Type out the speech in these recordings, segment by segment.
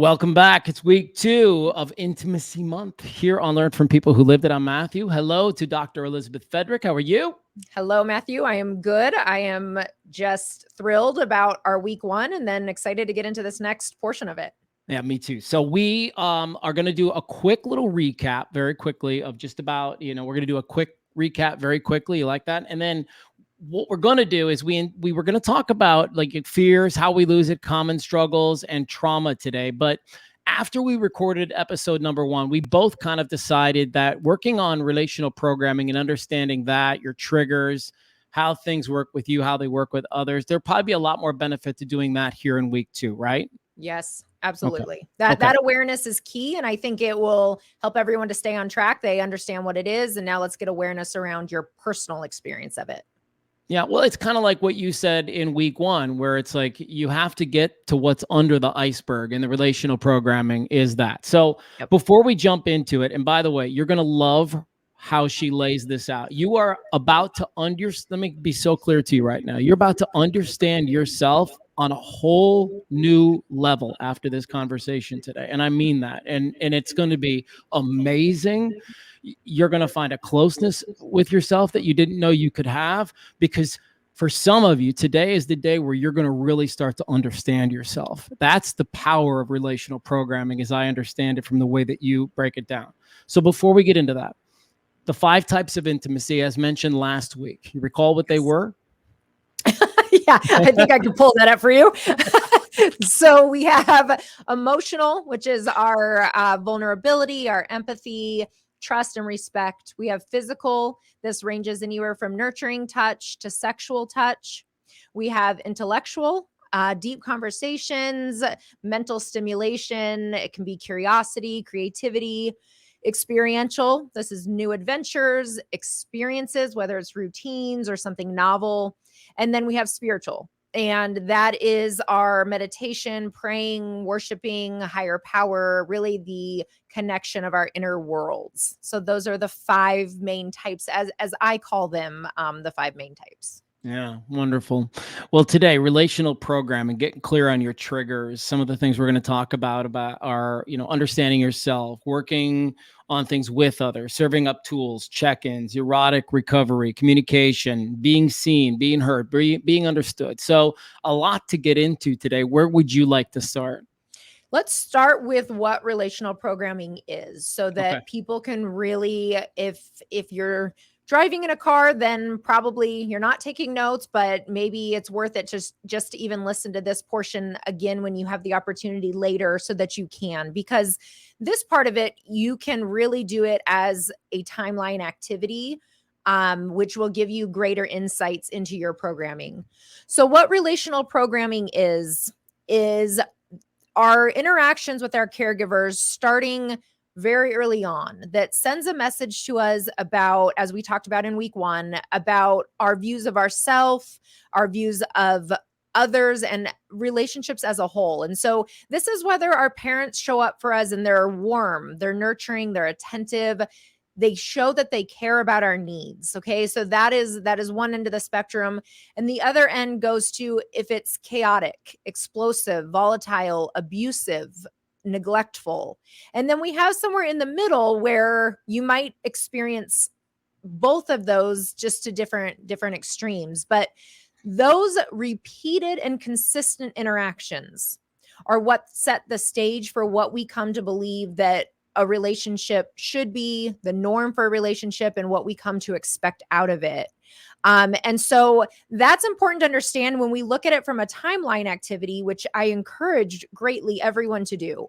Welcome back. It's week 2 of Intimacy Month here on Learn from People Who Lived It. I'm Matthew. Hello to Dr. Elizabeth Fedrick. How are you? Hello, Matthew. I am good. I am just thrilled about our week 1 and then excited to get into this next portion of it. Yeah, me too. So we are going to do a quick little recap very quickly of just about, we're going to do a quick recap very quickly. You like that? And then what we're going to do is we were going to talk about like fears, how we lose it, common struggles, and trauma today. But after we recorded episode number 1, we both kind of decided that working on relational programming and understanding that your triggers, how things work with you, how they work with others, there'll probably be a lot more benefit to doing that here in week 2, right? Yes, absolutely. Okay. That awareness is key. And I think it will help everyone to stay on track. They understand what it is. And now let's get awareness around your personal experience of it. Yeah, well, it's kind of like what you said in week 1, where it's like you have to get to what's under the iceberg, and the relational programming is that. So before we jump into it, and by the way, you're going to love how she lays this out. You are about to let me be so clear to you right now. You're about to understand yourself on a whole new level after this conversation today. And I mean that. And it's going to be amazing. You're going to find a closeness with yourself that you didn't know you could have, because for some of you, today is the day where you're going to really start to understand yourself. That's the power of relational programming, as I understand it from the way that you break it down. So before we get into that, the 5 types of intimacy, as mentioned last week, you recall what they were? Yeah, I think I can pull that up for you. So we have emotional, which is our vulnerability, our empathy, trust, and respect. We have physical. This ranges anywhere from nurturing touch to sexual touch. We have intellectual, deep conversations, mental stimulation. It can be curiosity, creativity. Experiential, this is new adventures, experiences, whether it's routines or something novel. And then we have spiritual, and that is our meditation, praying, worshiping higher power, really the connection of our inner worlds. So those are the 5 main types, as I call them, the 5 main types. Yeah, wonderful. Well, today, relational programming, getting clear on your triggers. Some of the things we're going to talk about are, understanding yourself, working on things with others, serving up tools, check-ins, erotic recovery, communication, being seen, being heard, being understood. So a lot to get into today. Where would you like to start? Let's start with what relational programming is, so that people can really, if you're driving in a car, then probably you're not taking notes, but maybe it's worth it just to even listen to this portion again when you have the opportunity later, so that you can, because this part of it, you can really do it as a timeline activity, which will give you greater insights into your programming. So what relational programming is our interactions with our caregivers starting very early on, that sends a message to us about, as we talked about in week 1, about our views of ourselves, our views of others, and relationships as a whole. And so this is whether our parents show up for us and they're warm, they're nurturing, they're attentive, they show that they care about our needs. Okay. So that is one end of the spectrum. And the other end goes to if it's chaotic, explosive, volatile, abusive, neglectful. And then we have somewhere in the middle where you might experience both of those, just to different extremes. But those repeated and consistent interactions are what set the stage for what we come to believe that a relationship should be, the norm for a relationship, and what we come to expect out of it. And so that's important to understand when we look at it from a timeline activity, which I encourage greatly everyone to do.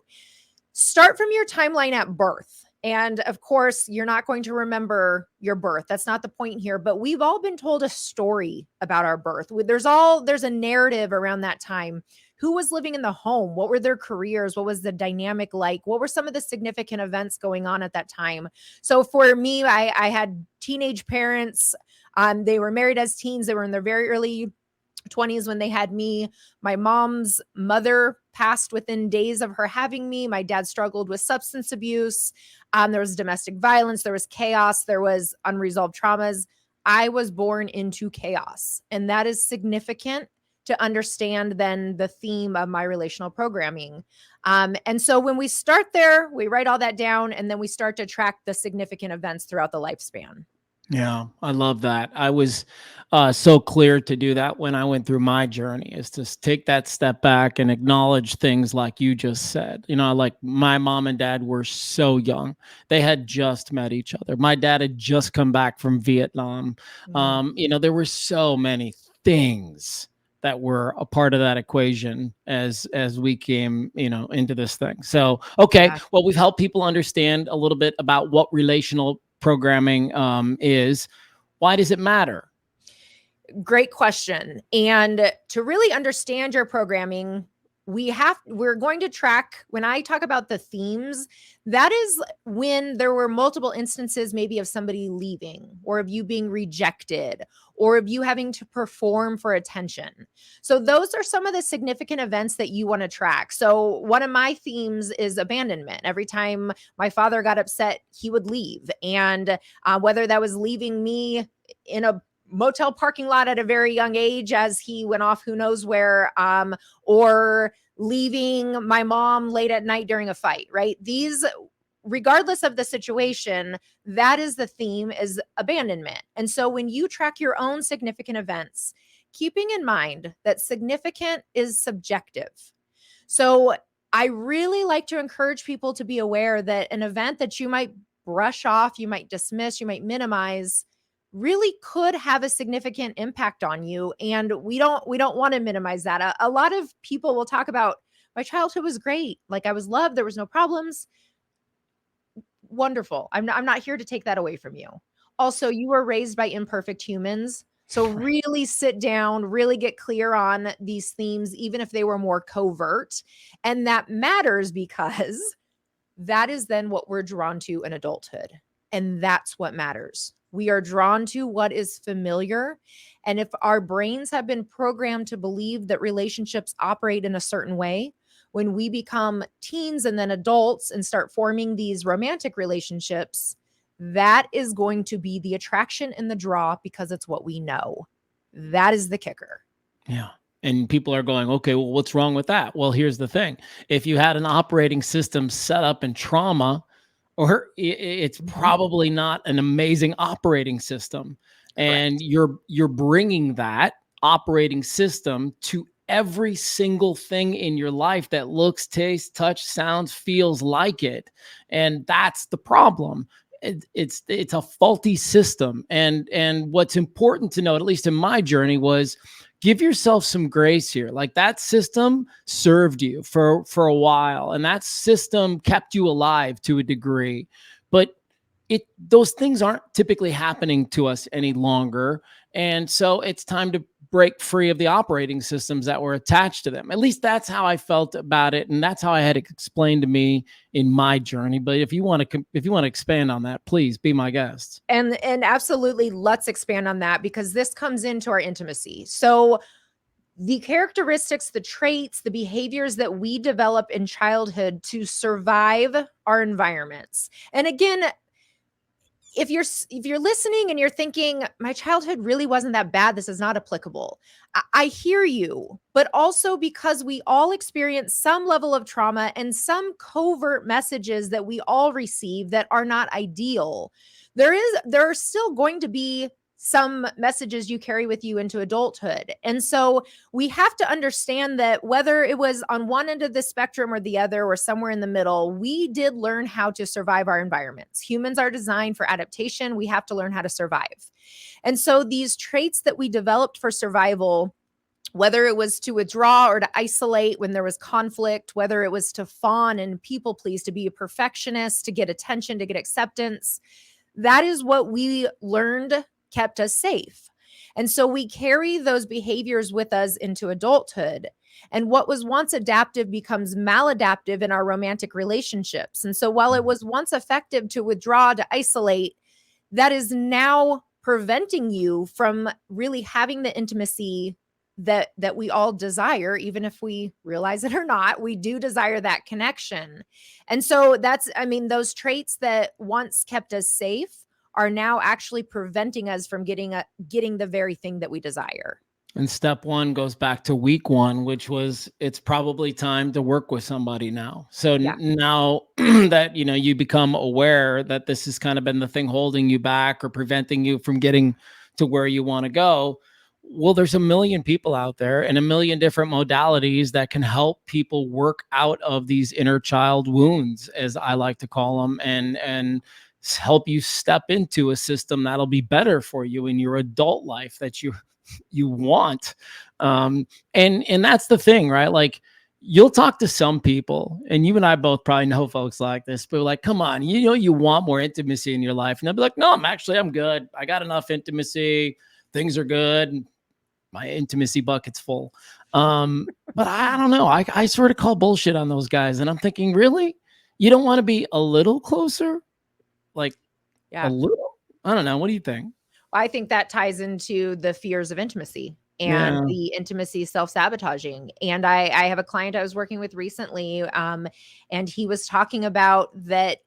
Start from your timeline at birth. And of course, you're not going to remember your birth. That's not the point here, but we've all been told a story about our birth. There's a narrative around that time. Who was living in the home? What were their careers? What was the dynamic like? What were some of the significant events going on at that time? So for me, I had teenage parents. They were married as teens. They were in their very early 20s when they had me. My mom's mother passed within days of her having me. My dad struggled with substance abuse. There was domestic violence. There was chaos. There was unresolved traumas. I was born into chaos, and that is significant to understand then the theme of my relational programming. And so when we start there, we write all that down, and then we start to track the significant events throughout the lifespan. Yeah, I love that. I was so clear to do that when I went through my journey, is to take that step back and acknowledge things like you just said. Like my mom and dad were so young. They had just met each other. My dad had just come back from Vietnam. There were so many things that were a part of that equation as we came, into this thing. So, okay, Yeah. well, we've helped people understand a little bit about what relational programming is. Why does it matter? Great question. And to really understand your programming, we're going to track, when I talk about the themes, that is when there were multiple instances maybe of somebody leaving, or of you being rejected, or of you having to perform for attention. So those are some of the significant events that you want to track. So one of my themes is abandonment. Every time my father got upset, he would leave. And whether that was leaving me in a motel parking lot at a very young age as he went off who knows where, or leaving my mom late at night during a fight, right? These, regardless of the situation, that is the theme, is abandonment. And so when you track your own significant events, keeping in mind that significant is subjective. So I really like to encourage people to be aware that an event that you might brush off, you might dismiss, you might minimize, really could have a significant impact on you. And we don't want to minimize that. A lot of people will talk about, my childhood was great. Like, I was loved. There was no problems. Wonderful. I'm not here to take that away from you. Also, you were raised by imperfect humans. So really sit down, really get clear on these themes, even if they were more covert. And that matters because that is then what we're drawn to in adulthood. And that's what matters. We are drawn to what is familiar. And if our brains have been programmed to believe that relationships operate in a certain way, when we become teens and then adults and start forming these romantic relationships, that is going to be the attraction and the draw, because it's what we know. That is the kicker. Yeah. And people are going, okay, well, what's wrong with that? Well, here's the thing. If you had an operating system set up in trauma, or it's probably not an amazing operating system. And you're bringing that operating system to every single thing in your life that looks, tastes, touch, sounds, feels like it. And that's the problem. It's a faulty system. And what's important to note, at least in my journey, was give yourself some grace here. Like, that system served you for a while, and that system kept you alive to a degree, but those things aren't typically happening to us any longer. And so it's time to break free of the operating systems that were attached to them. At least that's how I felt about it. And that's how I had it explained to me in my journey. But if you want to expand on that, please be my guest. And absolutely, let's expand on that, because this comes into our intimacy. So the characteristics, the traits, the behaviors that we develop in childhood to survive our environments. And again, if you're listening and you're thinking, my childhood really wasn't that bad, this is not applicable. I hear you, but also because we all experience some level of trauma and some covert messages that we all receive that are not ideal. There are still going to be some messages you carry with you into adulthood. And so we have to understand that whether it was on one end of the spectrum or the other, or somewhere in the middle, we did learn how to survive our environments. Humans are designed for adaptation. We have to learn how to survive. And so these traits that we developed for survival, whether it was to withdraw or to isolate when there was conflict, whether it was to fawn and people please, to be a perfectionist, to get attention, to get acceptance, that is what we learned kept us safe. And so we carry those behaviors with us into adulthood. And what was once adaptive becomes maladaptive in our romantic relationships. And so while it was once effective to withdraw, to isolate, that is now preventing you from really having the intimacy that we all desire. Even if we realize it or not, we do desire that connection. And so those traits that once kept us safe are now actually preventing us from getting the very thing that we desire. And step one goes back to week one, which was, it's probably time to work with somebody now. So Yeah. now that, you become aware that this has kind of been the thing holding you back or preventing you from getting to where you want to go. Well, there's a million people out there and a million different modalities that can help people work out of these inner child wounds, as I like to call them, and help you step into a system that'll be better for you in your adult life that you want. And that's the thing, right? Like, you'll talk to some people, and you and I both probably know folks like this, but like, come on, you want more intimacy in your life. And they'll be like, no, I'm good. I got enough intimacy. Things are good. My intimacy bucket's full. But I don't know. I sort of call bullshit on those guys. And I'm thinking, really? You don't want to be a little closer? Like, a little? I don't know. What do you think? I think that ties into the fears of intimacy and the intimacy self-sabotaging. And I have a client I was working with recently, and he was talking about that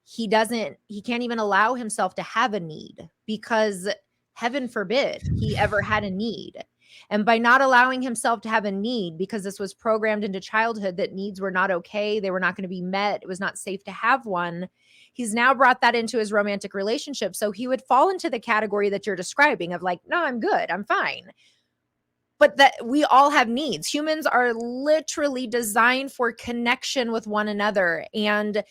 he can't even allow himself to have a need, because heaven forbid he ever had a need. And by not allowing himself to have a need, because this was programmed into childhood that needs were not okay, they were not going to be met, it was not safe to have one, he's now brought that into his romantic relationship. So he would fall into the category that you're describing of like, no, I'm good, I'm fine. But that we all have needs. Humans are literally designed for connection with one another. And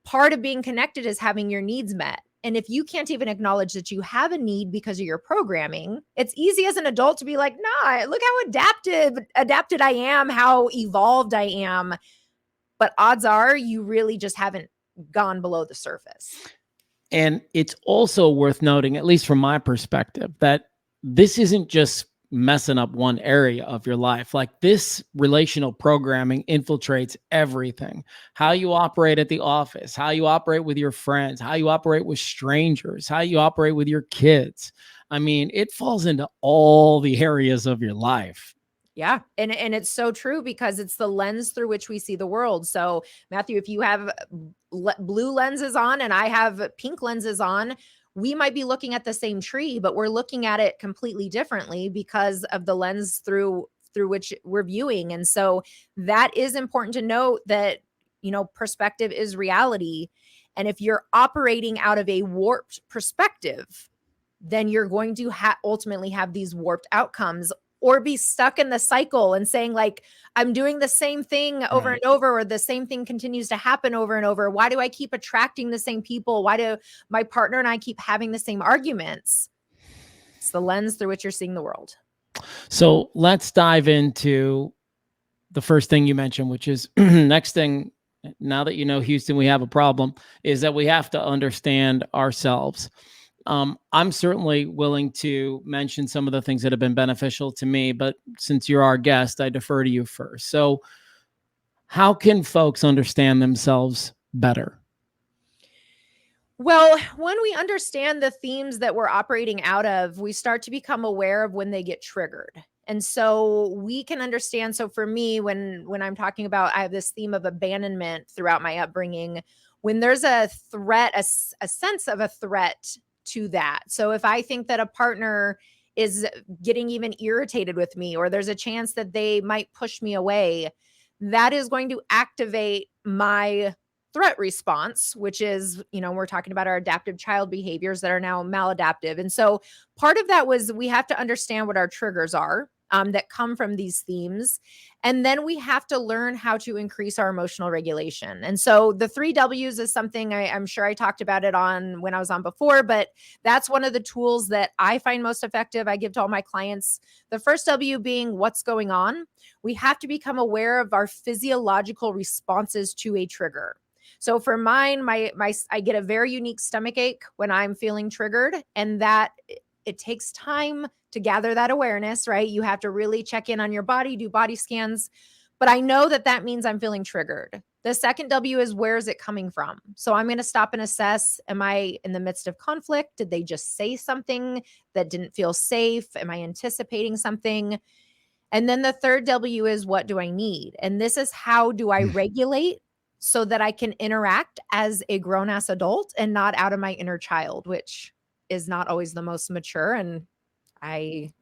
part of being connected is having your needs met. And if you can't even acknowledge that you have a need because of your programming, it's easy as an adult to be like, nah, look how adapted I am, how evolved I am. But odds are you really just haven't gone below the surface. And it's also worth noting, at least from my perspective, that this isn't just messing up one area of your life. Like, this relational programming infiltrates everything. How you operate at the office, how you operate with your friends, how you operate with strangers, how you operate with your kids. I mean, it falls into all the areas of your life. Yeah. And it's so true, because it's the lens through which we see the world. So, Mathew, if you have blue lenses on and I have pink lenses on, we might be looking at the same tree, but we're looking at it completely differently because of the lens through which we're viewing. And so that is important to note, that, perspective is reality. And if you're operating out of a warped perspective, then you're going to ultimately have these warped outcomes, or be stuck in the cycle and saying like, I'm doing the same thing over and over, or the same thing continues to happen over and over. Why do I keep attracting the same people? Why do my partner and I keep having the same arguments? It's the lens through which you're seeing the world. So let's dive into the first thing you mentioned, which is next thing, now that Houston, we have a problem, is that we have to understand ourselves. I'm certainly willing to mention some of the things that have been beneficial to me, but since you're our guest, I defer to you first. So how can folks understand themselves better? Well, when we understand the themes that we're operating out of, we start to become aware of when they get triggered. And so we can understand. So for me, when I'm talking about, I have this theme of abandonment throughout my upbringing, when there's a threat, a sense of a threat to that. So if I think that a partner is getting even irritated with me, or there's a chance that they might push me away, that is going to activate my threat response, which is, we're talking about our adaptive child behaviors that are now maladaptive. And so part of that was, we have to understand what our triggers are that come from these themes. And then we have to learn how to increase our emotional regulation. And so the 3 W's is something I'm sure I talked about it on when I was on before, but that's one of the tools that I find most effective. I give to all my clients. The first W being what's going on. We have to become aware of our physiological responses to a trigger. So for mine, I get a very unique stomach ache when I'm feeling triggered, and that it takes time to gather that awareness, right? You have to really check in on your body, do body scans, but I know that means I'm feeling triggered. The second W is, where is it coming from? So I'm going to stop and assess, am I in the midst of conflict? Did they just say something that didn't feel safe? Am I anticipating something? And then the third W is, what do I need? And this is, how do I regulate so that I can interact as a grown-ass adult and not out of my inner child, which is not always the most mature. And I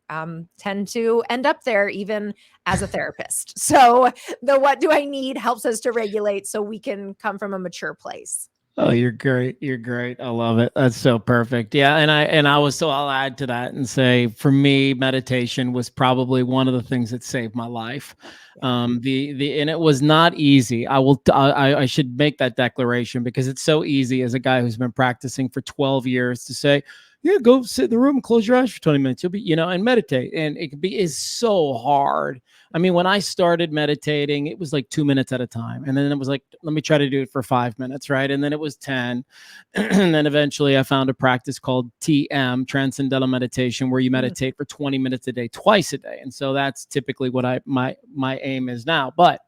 tend to end up there even as a therapist. So the what do I need helps us to regulate so we can come from a mature place. Oh, you're great. You're great. I love it. That's so perfect. Yeah. I'll add to that and say, for me, meditation was probably one of the things that saved my life. And it was not easy. I should make that declaration, because it's so easy as a guy who's been practicing for 12 years to say, yeah, go sit in the room and close your eyes for 20 minutes. You'll be, and meditate. And is so hard. I mean, when I started meditating, it was like 2 minutes at a time. And then it was like, let me try to do it for 5 minutes. Right. And then it was 10. And then eventually I found a practice called TM, Transcendental Meditation, where you meditate for 20 minutes a day, twice a day. And so that's typically what my aim is now. But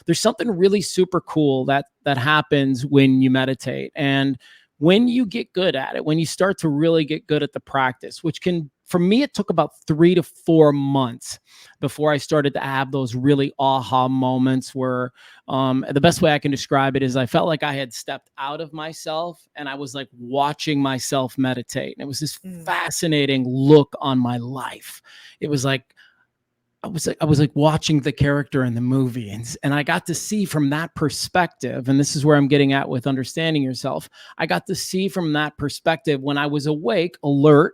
there's something really super cool that happens when you meditate. And when you get good at it, when you start to really get good at the practice, which can, for me, it took about 3 to 4 months before I started to have those really aha moments where the best way I can describe it is I felt like I had stepped out of myself and I was like watching myself meditate. And it was this fascinating look on my life. It was like, I was like watching the character in the movie, and I got to see from that perspective. And this is where I'm getting at with understanding yourself. I got to see from that perspective when I was awake, alert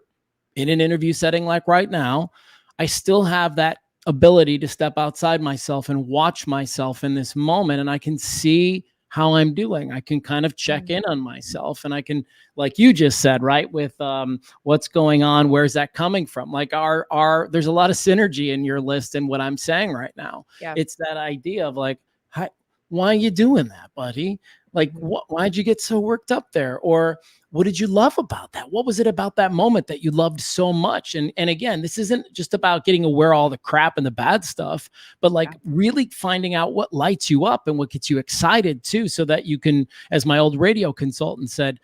in an interview setting like right now. I still have that ability to step outside myself and watch myself in this moment. And I can see how I'm doing. I can kind of check in on myself, and I can, like you just said, right, with what's going on, where's that coming from? Like there's a lot of synergy in your list and what I'm saying right now. Yeah. It's that idea of like, why are you doing that, buddy? Like, why'd you get so worked up there? Or what did you love about that? What was it about that moment that you loved so much? And again, this isn't just about getting aware of all the crap and the bad stuff, but like really finding out what lights you up and what gets you excited too, so that you can, as my old radio consultant said,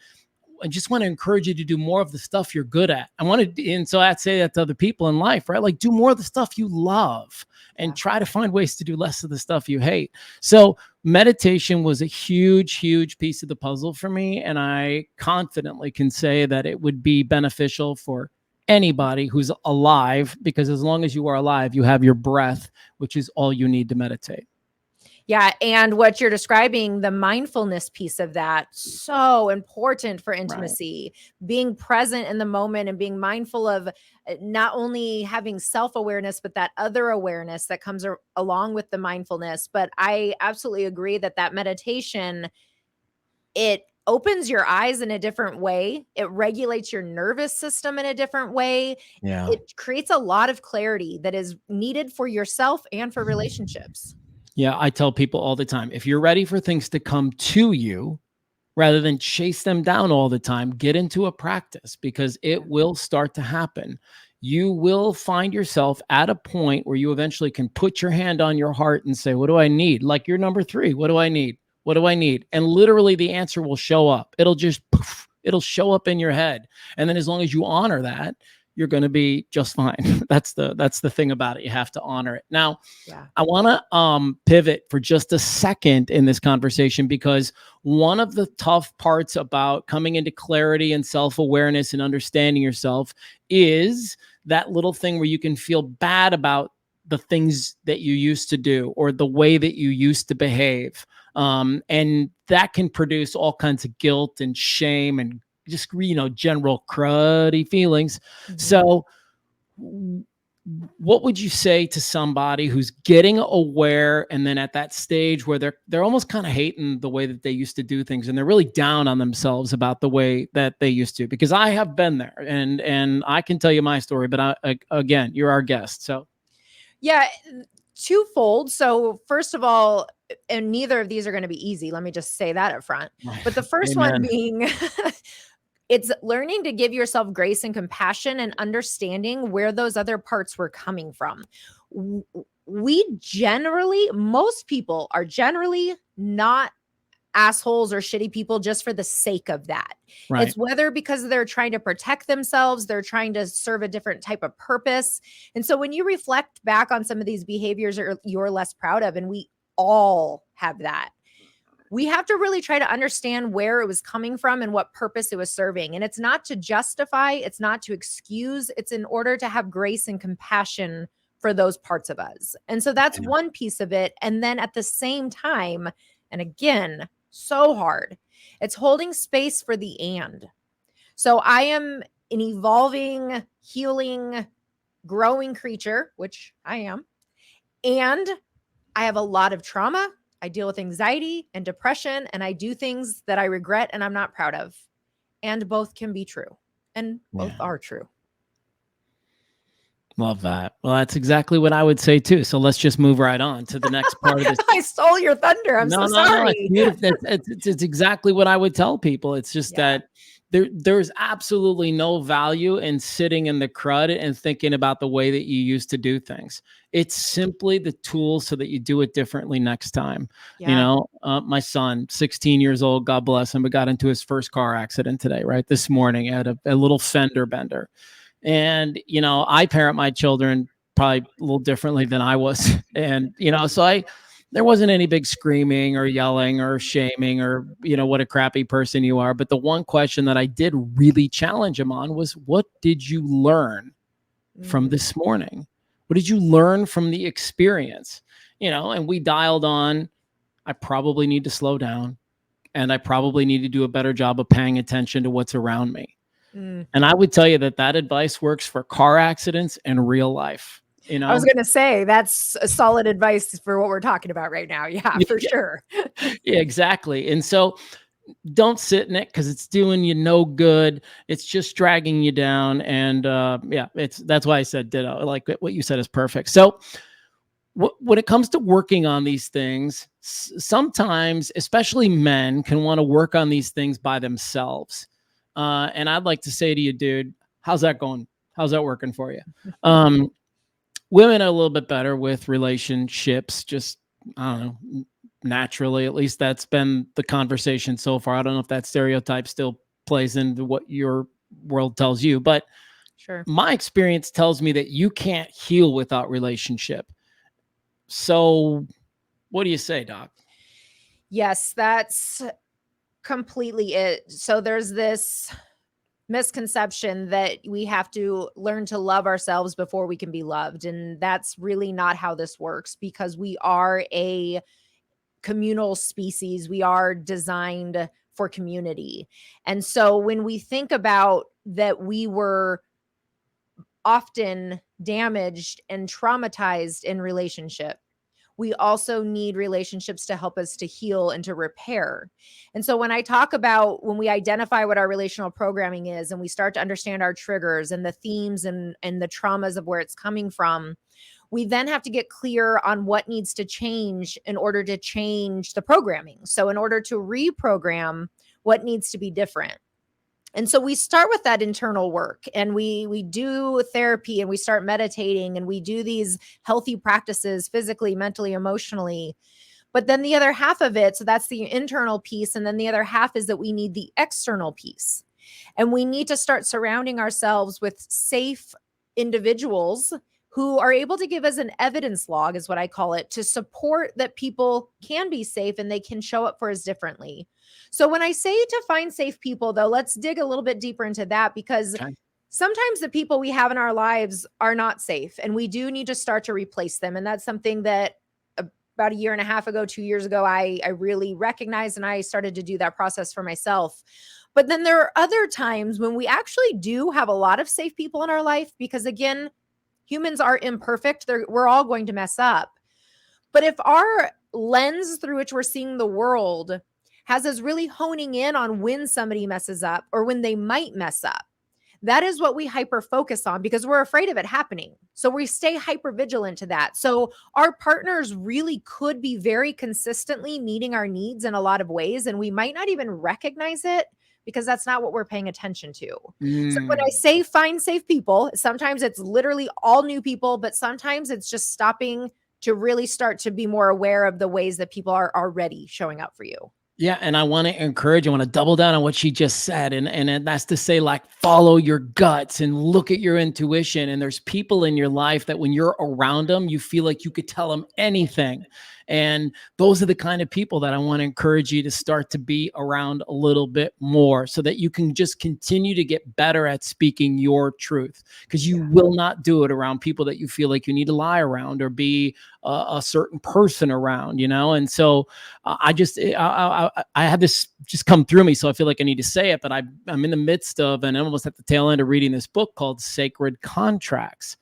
I just want to encourage you to do more of the stuff you're good at. And so I'd say that to other people in life, right? Like, do more of the stuff you love and try to find ways to do less of the stuff you hate. So meditation was a huge, huge piece of the puzzle for me. And I confidently can say that it would be beneficial for anybody who's alive, because as long as you are alive, you have your breath, which is all you need to meditate. Yeah. And what you're describing, the mindfulness piece of that, so important for intimacy, being present in the moment and being mindful of not only having self-awareness, but that other awareness that comes along with the mindfulness. But I absolutely agree that meditation, it opens your eyes in a different way. It regulates your nervous system in a different way. Yeah. It creates a lot of clarity that is needed for yourself and for relationships. Yeah, I tell people all the time, if you're ready for things to come to you rather than chase them down all the time, get into a practice, because it will start to happen. You will find yourself at a point where you eventually can put your hand on your heart and say, what do I need? Like your number 3, what do I need? What do I need? And literally the answer will show up. It'll just, poof, it'll show up in your head. And then as long as you honor that, you're going to be just fine. That's the thing about it. You have to honor it. Now, I want to pivot for just a second in this conversation, because one of the tough parts about coming into clarity and self-awareness and understanding yourself is that little thing where you can feel bad about the things that you used to do or the way that you used to behave. And that can produce all kinds of guilt and shame and just, general cruddy feelings. So what would you say to somebody who's getting aware and then at that stage where they're almost kind of hating the way that they used to do things, and they're really down on themselves about the way that they used to? Because I have been there, and I can tell you my story, but again, you're our guest. So yeah, twofold. So first of all, and neither of these are going to be easy. Let me just say that up front. But the first one being it's learning to give yourself grace and compassion and understanding where those other parts were coming from. Most people are generally not assholes or shitty people just for the sake of that. Right. It's whether because they're trying to protect themselves, they're trying to serve a different type of purpose. And so when you reflect back on some of these behaviors you're less proud of, and we all have that, we have to really try to understand where it was coming from and what purpose it was serving. And it's not to justify, it's not to excuse, it's in order to have grace and compassion for those parts of us. And so that's one piece of it. And then at the same time, and again, so hard, it's holding space for the and. So I am an evolving, healing, growing creature, which I am. And I have a lot of trauma. I deal with anxiety and depression, and I do things that I regret and I'm not proud of. And both can be true, and both are true. Love that. Well, that's exactly what I would say too. So let's just move right on to the next part of this. I stole your thunder. I'm so sorry. It's exactly what I would tell people. It's just that there's absolutely no value in sitting in the crud and thinking about the way that you used to do things. It's simply the tools so that you do it differently next time. You know, my son, 16 years old, God bless him, but got into his first car accident today, right? This morning at a little fender bender. And, you know, I parent my children probably a little differently than I was. And, you know, so there wasn't any big screaming or yelling or shaming or, you know, what a crappy person you are. But the one question that I did really challenge him on was, what did you learn from this morning? What did you learn from the experience? You know, and we dialed on, I probably need to slow down, and I probably need to do a better job of paying attention to what's around me. And I would tell you that advice works for car accidents and real life. You know, I was going to say that's a solid advice for what we're talking about right now. Yeah, for sure. Yeah, exactly. And so don't sit in it because it's doing you no good. It's just dragging you down. And that's why I said ditto. Like what you said is perfect. So when it comes to working on these things, sometimes, especially men, can want to work on these things by themselves. And I'd like to say to you, dude, how's that going? How's that working for you? Women are a little bit better with relationships, just, I don't know, naturally. At least that's been the conversation so far. I don't know if that stereotype still plays into what your world tells you, but my experience tells me that you can't heal without relationship. So what do you say, Doc? Yes, that's completely it. So there's this misconception that we have to learn to love ourselves before we can be loved. And that's really not how this works, because we are a communal species. We are designed for community. And so when we think about that, we were often damaged and traumatized in relationship. We also need relationships to help us to heal and to repair. And so when I talk about when we identify what our relational programming is and we start to understand our triggers and the themes and the traumas of where it's coming from, we then have to get clear on what needs to change in order to change the programming. So in order to reprogram, what needs to be different. And so we start with that internal work, and we do therapy, and we start meditating, and we do these healthy practices physically, mentally, emotionally. But then the other half of it, so that's the internal piece. And then the other half is that we need the external piece. And we need to start surrounding ourselves with safe individuals who are able to give us an evidence log, is what I call it, to support that people can be safe and they can show up for us differently. So when I say to find safe people, though, let's dig a little bit deeper into that, because sometimes the people we have in our lives are not safe, and we do need to start to replace them. And that's something that about 1.5 years ago, 2 years ago, I really recognized, and I started to do that process for myself. But then there are other times when we actually do have a lot of safe people in our life, because again, humans are imperfect. We're all going to mess up. But if our lens through which we're seeing the world has us really honing in on when somebody messes up or when they might mess up, that is what we hyper focus on, because we're afraid of it happening. So we stay hyper vigilant to that. So our partners really could be very consistently meeting our needs in a lot of ways, and we might not even recognize it, because that's not what we're paying attention to. So when I say find safe people, sometimes it's literally all new people, but sometimes it's just stopping to really start to be more aware of the ways that people are already showing up for you. Yeah. And I want to encourage, I want to double down on what she just said. And that's to say, like, follow your guts and look at your intuition. And there's people in your life that when you're around them, you feel like you could tell them anything. And those are the kind of people that I want to encourage you to start to be around a little bit more, so that you can just continue to get better at speaking your truth, because you will not do it around people that you feel like you need to lie around or be a certain person around, And so I had this just come through me, so I feel like I need to say it, but I'm in the midst of, and almost at the tail end of reading this book called Sacred Contracts.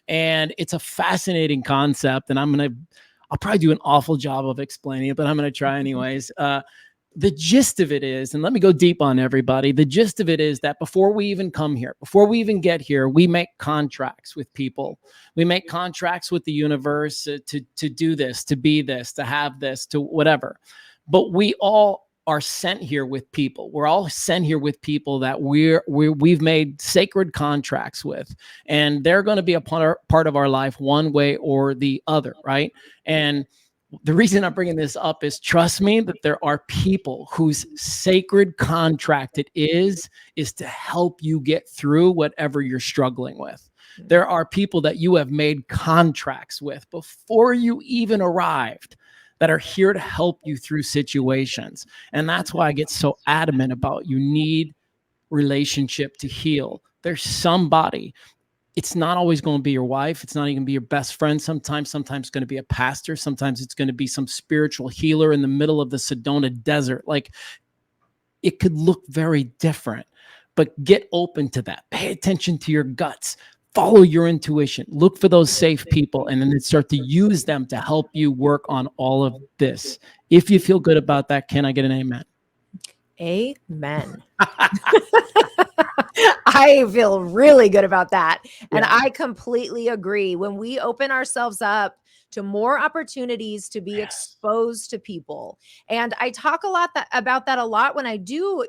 And it's a fascinating concept, and I'll probably do an awful job of explaining it, but I'm going to try anyways. The gist of it is, and let me go deep on everybody. The gist of it is that before we even come here, before we even get here, we make contracts with people. We make contracts with the universe to do this, to be this, to have this, to whatever. But we all are sent here with people. We're all sent here with people that we've made sacred contracts with, and they're going to be a part of our life one way or the other, right? And the reason I'm bringing this up is, trust me, that there are people whose sacred contract it is to help you get through whatever you're struggling with. There are people that you have made contracts with before you even arrived that are here to help you through situations. And that's why I get so adamant about, you need relationship to heal. There's somebody. It's not always going to be your wife. It's not even going to be your best friend. Sometimes it's going to be a pastor. Sometimes it's going to be some spiritual healer in the middle of the Sedona desert. Like, it could look very different, but get open to that. Pay attention to your guts. Follow your intuition. Look for those safe people, and then start to use them to help you work on all of this. If you feel good about that, can I get an amen? Amen. I feel really good about that. And I completely agree. When we open ourselves up to more opportunities to be exposed to people, and I talk about that a lot when I do,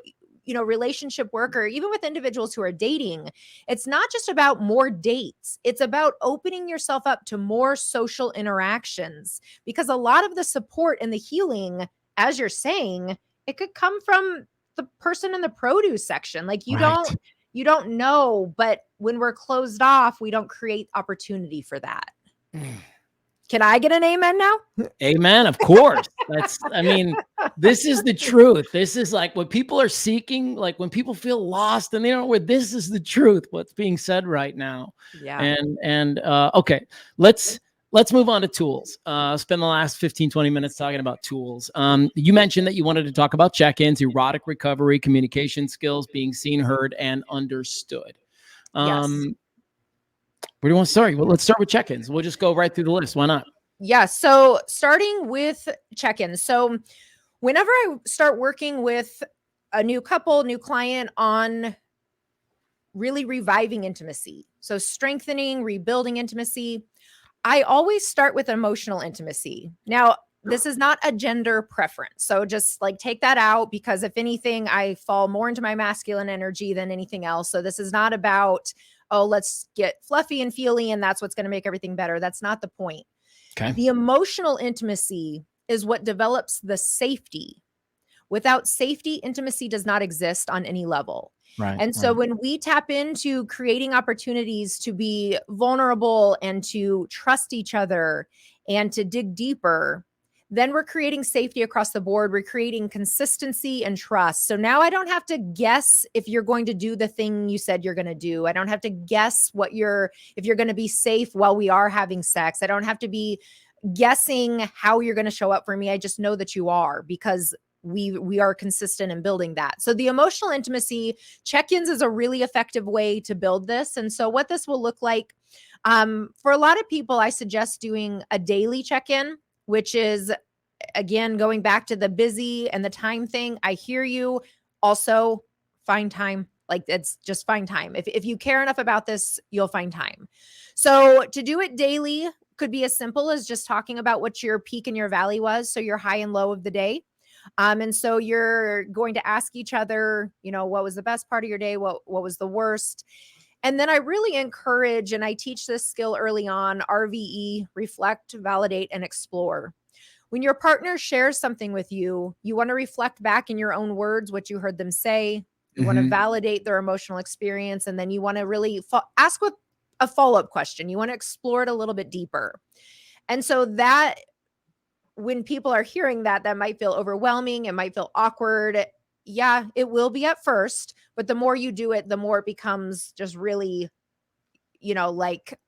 relationship work, or even with individuals who are dating. It's not just about more dates. It's about opening yourself up to more social interactions, because a lot of the support and the healing, as you're saying, it could come from the person in the produce section. Like, you don't know, but when we're closed off, we don't create opportunity for that. Can I get an amen now? Amen. Of course. This is the truth. This is like what people are seeking. Like, when people feel lost and they don't know where, this is the truth, what's being said right now. Yeah. And okay, let's move on to tools. Spend the last 15, 20 minutes talking about tools. You mentioned that you wanted to talk about check-ins, erotic recovery, communication skills, being seen, heard, and understood. Yes. Where do you want to start? Well, let's start with check-ins. We'll just go right through the list. Why not? Yeah. So starting with check-ins. So whenever I start working with a new couple, new client on really reviving intimacy, so strengthening, rebuilding intimacy, I always start with emotional intimacy. Now, this is not a gender preference. So just like take that out, because if anything, I fall more into my masculine energy than anything else. So this is not about, oh, let's get fluffy and feely and that's what's going to make everything better. That's not the point. Okay. The emotional intimacy is what develops the safety. Without safety, intimacy does not exist on any level. Right. And so when we tap into creating opportunities to be vulnerable and to trust each other and to dig deeper, then we're creating safety across the board. We're creating consistency and trust. So now I don't have to guess if you're going to do the thing you said you're going to do. I don't have to guess if you're going to be safe while we are having sex. I don't have to be guessing how you're going to show up for me. I just know that you are, because we are consistent in building that. So the emotional intimacy check-ins is a really effective way to build this. And so what this will look like, for a lot of people, I suggest doing a daily check-in, which is, again, going back to the busy and the time thing. I hear you. Also, find time. Like, it's just find time. If you care enough about this, you'll find time. So to do it daily could be as simple as just talking about what your peak and your valley was. So your high and low of the day. And so you're going to ask each other, what was the best part of your day? What was the worst? And then I really encourage, and I teach this skill early on, RVE, reflect, validate, and explore. When your partner shares something with you, you want to reflect back in your own words what you heard them say. You want to validate their emotional experience. And then you want to really ask with a follow-up question. You want to explore it a little bit deeper. And so that when people are hearing that, that might feel overwhelming. It might feel awkward. Yeah, it will be at first, but the more you do it, the more it becomes just really, like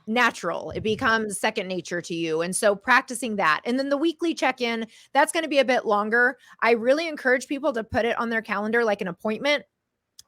natural. It becomes second nature to you. And so practicing that. And then the weekly check-in, that's going to be a bit longer. I really encourage people to put it on their calendar like an appointment,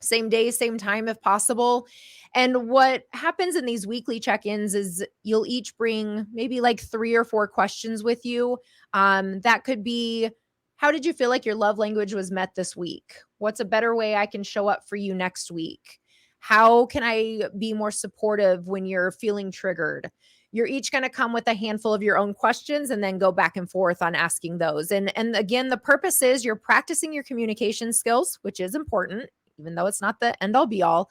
same day, same time if possible. And what happens in these weekly check-ins is you'll each bring maybe like 3 or 4 questions with you. That could be, how did you feel like your love language was met this week? What's a better way I can show up for you next week? How can I be more supportive when you're feeling triggered? You're each going to come with a handful of your own questions and then go back and forth on asking those. And again, the purpose is you're practicing your communication skills, which is important, even though it's not the end all be all.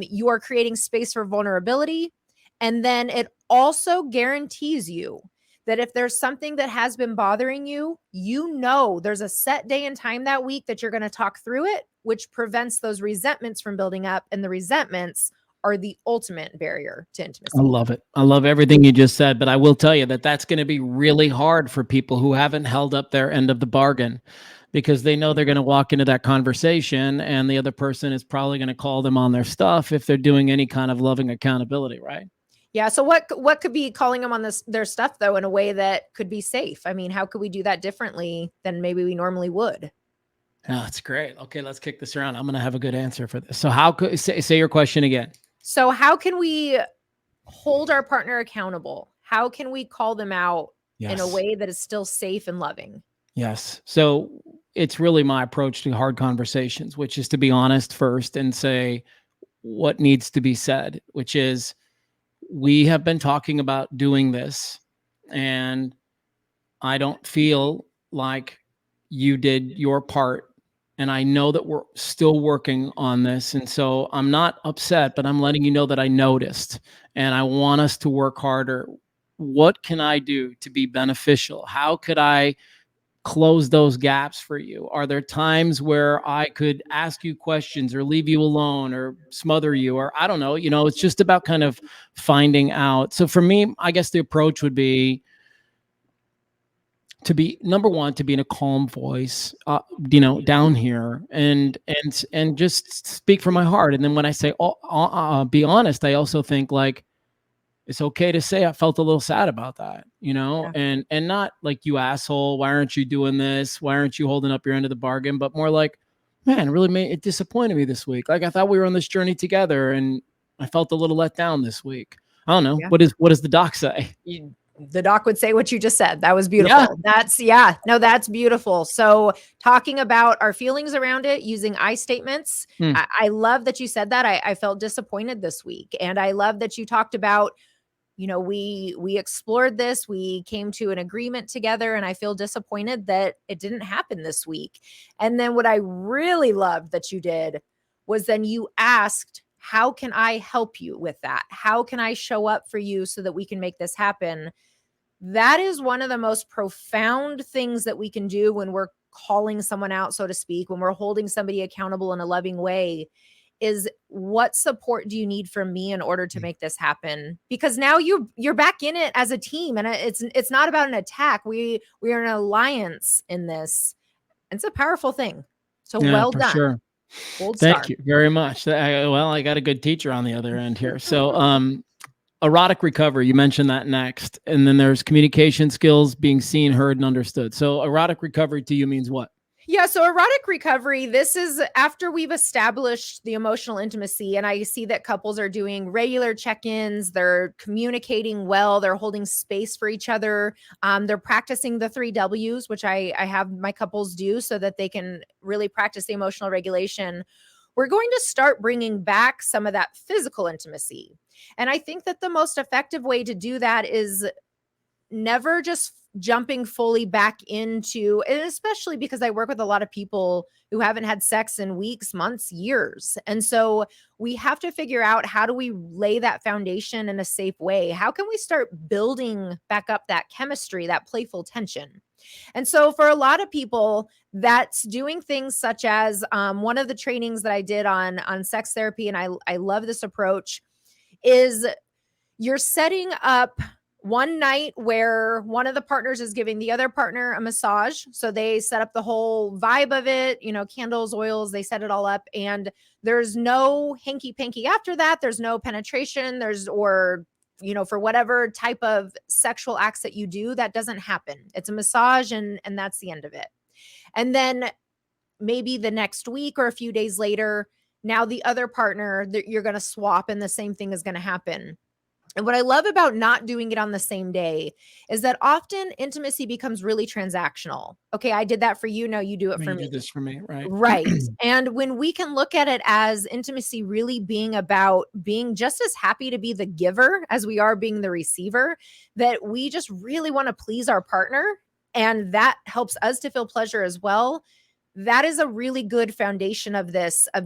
You are creating space for vulnerability. And then it also guarantees you that if there's something that has been bothering you, there's a set day and time that week that you're going to talk through it, which prevents those resentments from building up. And the resentments are the ultimate barrier to intimacy. I love it. I love everything you just said, but I will tell you that that's going to be really hard for people who haven't held up their end of the bargain, because they know they're going to walk into that conversation and the other person is probably going to call them on their stuff if they're doing any kind of loving accountability, right? Yeah. So what could be calling them on their stuff though, in a way that could be safe? I mean, how could we do that differently than maybe we normally would? Oh, that's great. Okay, let's kick this around. I'm going to have a good answer for this. So how could, say your question again. So how can we hold our partner accountable? How can we call them out in a way that is still safe and loving? Yes. So it's really my approach to hard conversations, which is to be honest first and say what needs to be said, which is, we have been talking about doing this and I don't feel like you did your part. And I know that we're still working on this. And so I'm not upset, but I'm letting you know that I noticed and I want us to work harder. What can I do to be beneficial? How could I close those gaps for you? Are there times where I could ask you questions or leave you alone or smother you, or I don't know, it's just about kind of finding out. So for me, I guess the approach would be to be, number one, to be in a calm voice, down here and just speak from my heart. And then when I say, be honest, I also think like, it's okay to say I felt a little sad about that, Yeah. and not like, you asshole, why aren't you doing this? Why aren't you holding up your end of the bargain? But more like, man, it disappointed me this week. Like I thought we were on this journey together and I felt a little let down this week. I don't know. Yeah. What does the doc say? The doc would say what you just said. That was beautiful. Yeah. That's beautiful. So talking about our feelings around it, using I statements. I love that you said that. I felt disappointed this week. And I love that you talked about, we explored this, we came to an agreement together, and I feel disappointed that it didn't happen this week. And then what I really loved that you did was then you asked, how can I help you with that? How can I show up for you so that we can make this happen? That is one of the most profound things that we can do when we're calling someone out, so to speak, when we're holding somebody accountable in a loving way, is what support do you need from me in order to make this happen? Because now you're back in it as a team, and it's not about an attack. We are an alliance in this. It's a powerful thing. So well done. Sure. Thank you very much. I got a good teacher on the other end here. So erotic recovery, you mentioned that next. And then there's communication skills, being seen, heard, and understood. So erotic recovery to you means what? Yeah. So erotic recovery, this is after we've established the emotional intimacy. And I see that couples are doing regular check-ins. They're communicating well. They're holding space for each other. They're practicing the 3 W's, which I have my couples do so that they can really practice the emotional regulation. We're going to start bringing back some of that physical intimacy. And I think that the most effective way to do that is never just jumping fully back into, and especially because I work with a lot of people who haven't had sex in weeks, months, years. And so we have to figure out, how do we lay that foundation in a safe way? How can we start building back up that chemistry, that playful tension? And so for a lot of people, that's doing things such as one of the trainings that I did on sex therapy, and I love this approach, is you're setting up one night where one of the partners is giving the other partner a massage. So they set up the whole vibe of it, candles, oils, they set it all up, and there's no hanky panky after that. There's no penetration. For whatever type of sexual acts that you do, that doesn't happen. It's a massage and that's the end of it. And then maybe the next week or a few days later, now the other partner that you're going to swap and the same thing is going to happen. And what I love about not doing it on the same day is that often intimacy becomes really transactional. Okay, I did that for you. Now you do it for me. You did this for me, right? Right. And when we can look at it as intimacy really being about being just as happy to be the giver as we are being the receiver, that we just really want to please our partner, and that helps us to feel pleasure as well. That is a really good foundation of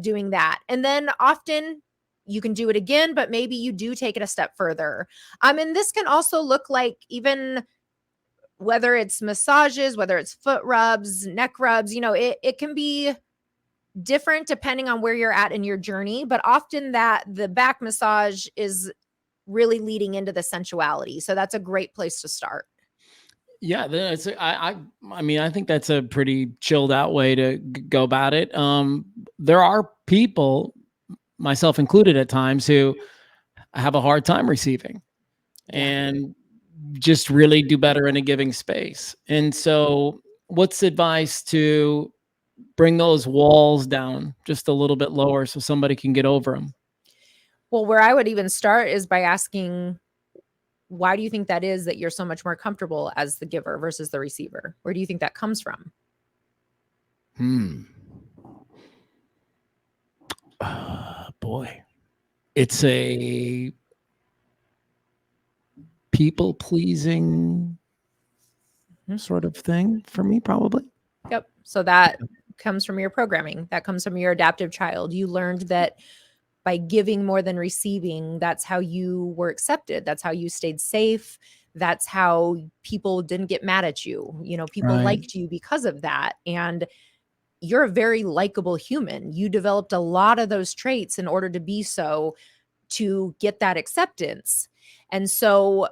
doing that. And then often you can do it again, but maybe you do take it a step further. And this can also look like, even whether it's massages, whether it's foot rubs, neck rubs, it can be different depending on where you're at in your journey. But often that the back massage is really leading into the sensuality. So that's a great place to start. Yeah, I think that's a pretty chilled out way to go about it. There are people, myself included at times, who have a hard time receiving and just really do better in a giving space. And so what's advice to bring those walls down just a little bit lower so somebody can get over them? Well, where I would even start is by asking, why do you think that is, that you're so much more comfortable as the giver versus the receiver? Where do you think that comes from? Boy, it's a people-pleasing sort of thing for me, probably. Yep. So that comes from your programming. That comes from your adaptive child. You learned that by giving more than receiving, that's how you were accepted. That's how you stayed safe. That's how people didn't get mad at you. People liked you because of that. And you're a very likable human. You developed a lot of those traits in order to be so, to get that acceptance. And so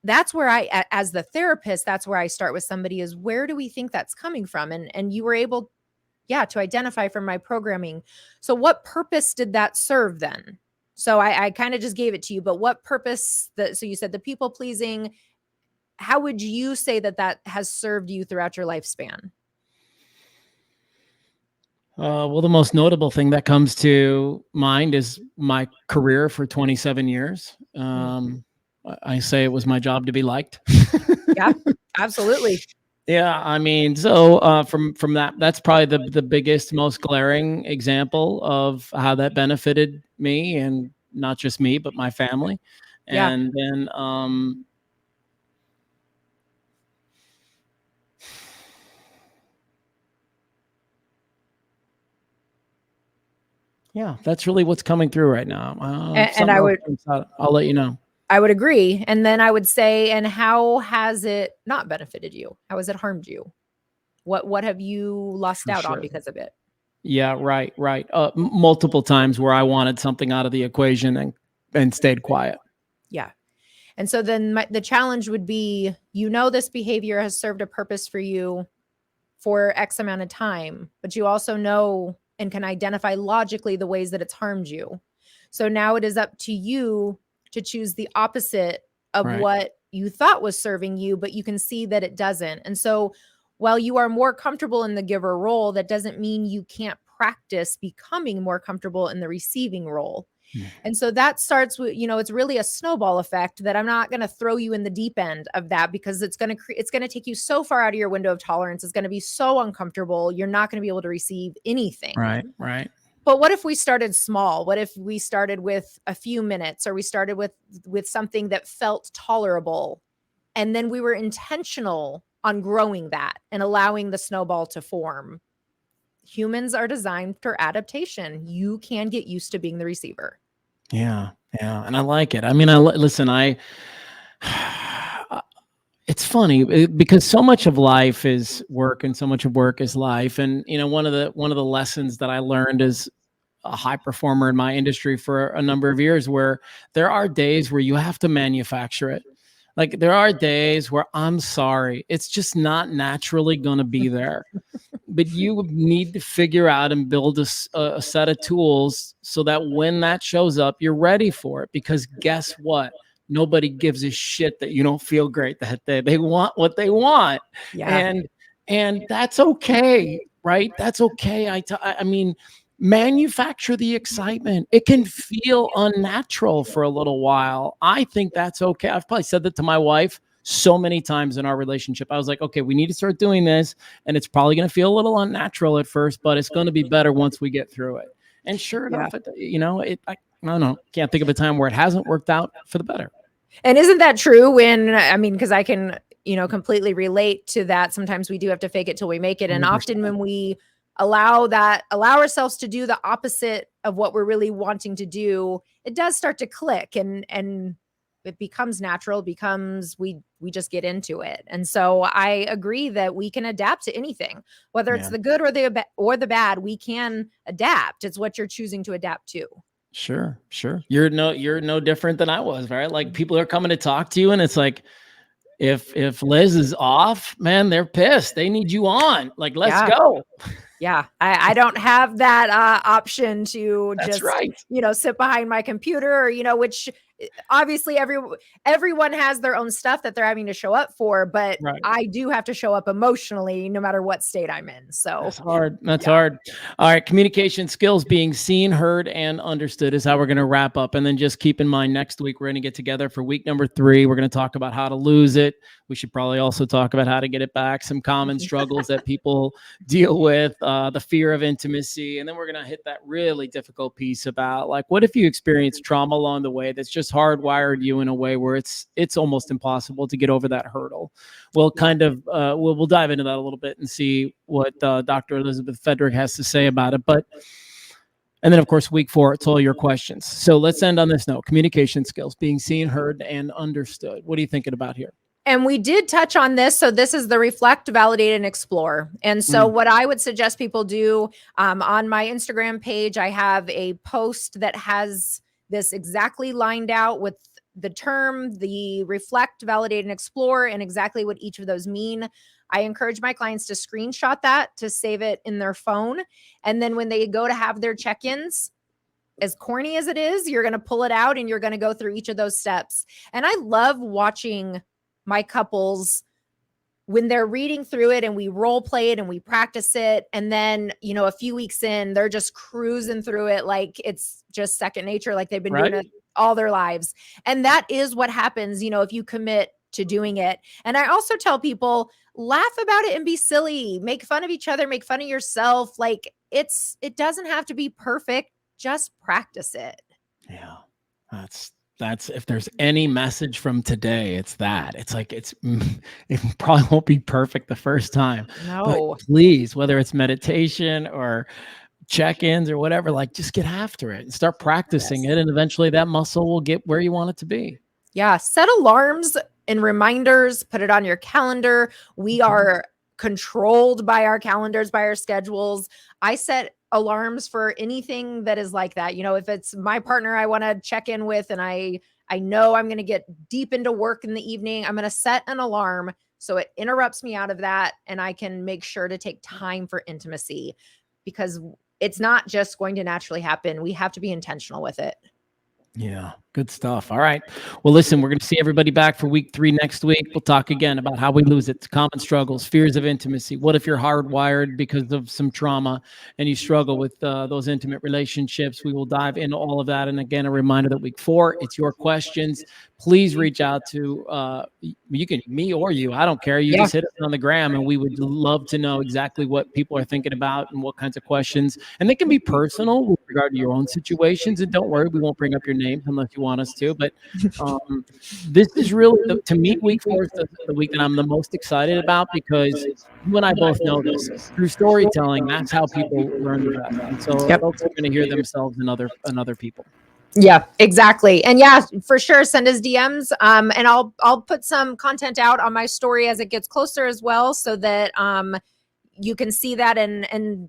that's where as the therapist, that's where I start with somebody, is where do we think that's coming from? And you were able, to identify from my programming. So what purpose did that serve then? So I kind of just gave it to you, but what purpose so you said the people pleasing, how would you say that has served you throughout your lifespan? Well, the most notable thing that comes to mind is my career for 27 years. I say it was my job to be liked. Yeah, absolutely. Yeah, I mean, so from that's probably the biggest, most glaring example of how that benefited me, and not just me, but my family. Yeah. And then yeah, that's really what's coming through right now. And I'll let you know. I would agree. And then I would say, and how has it not benefited you? How has it harmed you? What have you lost out on because of it? Yeah, right. Multiple times where I wanted something out of the equation and stayed quiet. Yeah. And so then the challenge would be, this behavior has served a purpose for you for X amount of time, but you also know and can identify logically the ways that it's harmed you. So now it is up to you to choose the opposite of what you thought was serving you, but you can see that it doesn't. And so while you are more comfortable in the giver role, that doesn't mean you can't practice becoming more comfortable in the receiving role. And so that starts with, it's really a snowball effect, that I'm not going to throw you in the deep end of that, because it's going to take you so far out of your window of tolerance. It's going to be so uncomfortable. You're not going to be able to receive anything. Right. But what if we started small? What if we started with a few minutes, or we started with something that felt tolerable, and then we were intentional on growing that and allowing the snowball to form? Humans are designed for adaptation. You can get used to being the receiver. Yeah. And I like it. I mean, it's funny because so much of life is work and so much of work is life. And, one of the lessons that I learned as a high performer in my industry for a number of years, where there are days where you have to manufacture it. Like there are days where I'm sorry, it's just not naturally going to be there. But you need to figure out and build a set of tools so that when that shows up, you're ready for it. Because guess what? Nobody gives a shit that you don't feel great that day. They want what they want. Yeah. And that's okay, right? That's okay. I mean, manufacture the excitement. It can feel unnatural for a little while. I think that's okay. I've probably said that to my wife so many times in our relationship. I was like, okay, we need to start doing this, and it's probably going to feel a little unnatural at first, but it's going to be better once we get through it. And sure enough, I don't know, can't think of a time where it hasn't worked out for the better. And isn't that true because I can, completely relate to that. Sometimes we do have to fake it till we make it. And 100%. Often when we allow ourselves to do the opposite of what we're really wanting to do, it does start to click and it becomes natural, we just get into it. And so I agree that we can adapt to anything, whether it's the good or the bad, we can adapt. It's what you're choosing to adapt to. Sure. You're no different than I was, right? Like people are coming to talk to you and it's like, if Liz is off, man, they're pissed. They need you on. Like, let's go. Yeah. I don't have that option to That's just, right. sit behind my computer or, which obviously everyone has their own stuff that they're having to show up for, but I do have to show up emotionally no matter what state I'm in. So that's hard. That's hard. All right. Communication skills, being seen, heard, and understood is how we're going to wrap up. And then just keep in mind, next week, we're going to get together for week number 3. We're going to talk about how to lose it. We should probably also talk about how to get it back, some common struggles that people deal with, the fear of intimacy. And then we're going to hit that really difficult piece about like, what if you experience trauma along the way that's just hardwired you in a way where it's almost impossible to get over that hurdle. We'll kind of, we'll dive into that a little bit and see what Dr. Elizabeth Fedrick has to say about it. And then, of course, week 4, it's all your questions. So let's end on this note. Communication skills, being seen, heard, and understood. What are you thinking about here? And we did touch on this. So this is the reflect, validate, and explore. And so what I would suggest people do on my Instagram page, I have a post that has this exactly lined out with the term, the reflect, validate, and explore, and exactly what each of those mean. I encourage my clients to screenshot that, to save it in their phone. And then when they go to have their check-ins, as corny as it is, you're going to pull it out and you're going to go through each of those steps. And I love watching my couples when they're reading through it and we role play it and we practice it. And then, a few weeks in, they're just cruising through it like it's just second nature, like they've been doing it all their lives. And that is what happens, if you commit to doing it. And I also tell people, laugh about it and be silly, make fun of each other, make fun of yourself. Like it doesn't have to be perfect. Just practice it. Yeah. That's if there's any message from today, it's that. It's like it probably won't be perfect the first time. No. But please, whether it's meditation or check-ins or whatever, like just get after it and start practicing it. And eventually that muscle will get where you want it to be. Yeah. Set alarms and reminders, put it on your calendar. We are controlled by our calendars, by our schedules. I set alarms for anything that is like that. If it's my partner I want to check in with and I know I'm going to get deep into work in the evening, I'm going to set an alarm so it interrupts me out of that and I can make sure to take time for intimacy, because it's not just going to naturally happen. We have to be intentional with it. Yeah, good stuff. All right. Well, listen, we're going to see everybody back for week 3 next week. We'll talk again about how we lose it, common struggles, fears of intimacy. What if you're hardwired because of some trauma and you struggle with those intimate relationships? We will dive into all of that. And again, a reminder that week 4, it's your questions. Please reach out to you can me or you. I don't care. You just hit us on the gram, and we would love to know exactly what people are thinking about and what kinds of questions. And they can be personal with regard to your own situations. And don't worry, we won't bring up your names unless you want us to. But this is really, to me, week 4 is the week that I'm the most excited about, because you and I both know this. Through storytelling, that's how people learn the best. And so folks are going to hear themselves in other people. Yeah, exactly. And yeah, for sure, send us DMs. And I'll put some content out on my story as it gets closer as well, so that you can see that and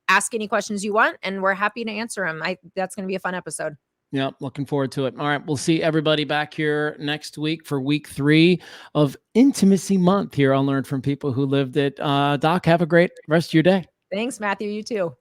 ask any questions you want, and we're happy to answer them. That's going to be a fun episode. Yeah, looking forward to it. All right, we'll see everybody back here next week for week 3 of Intimacy Month here on Learn from People Who Lived It. Doc, have a great rest of your day. Thanks, Matthew. You too.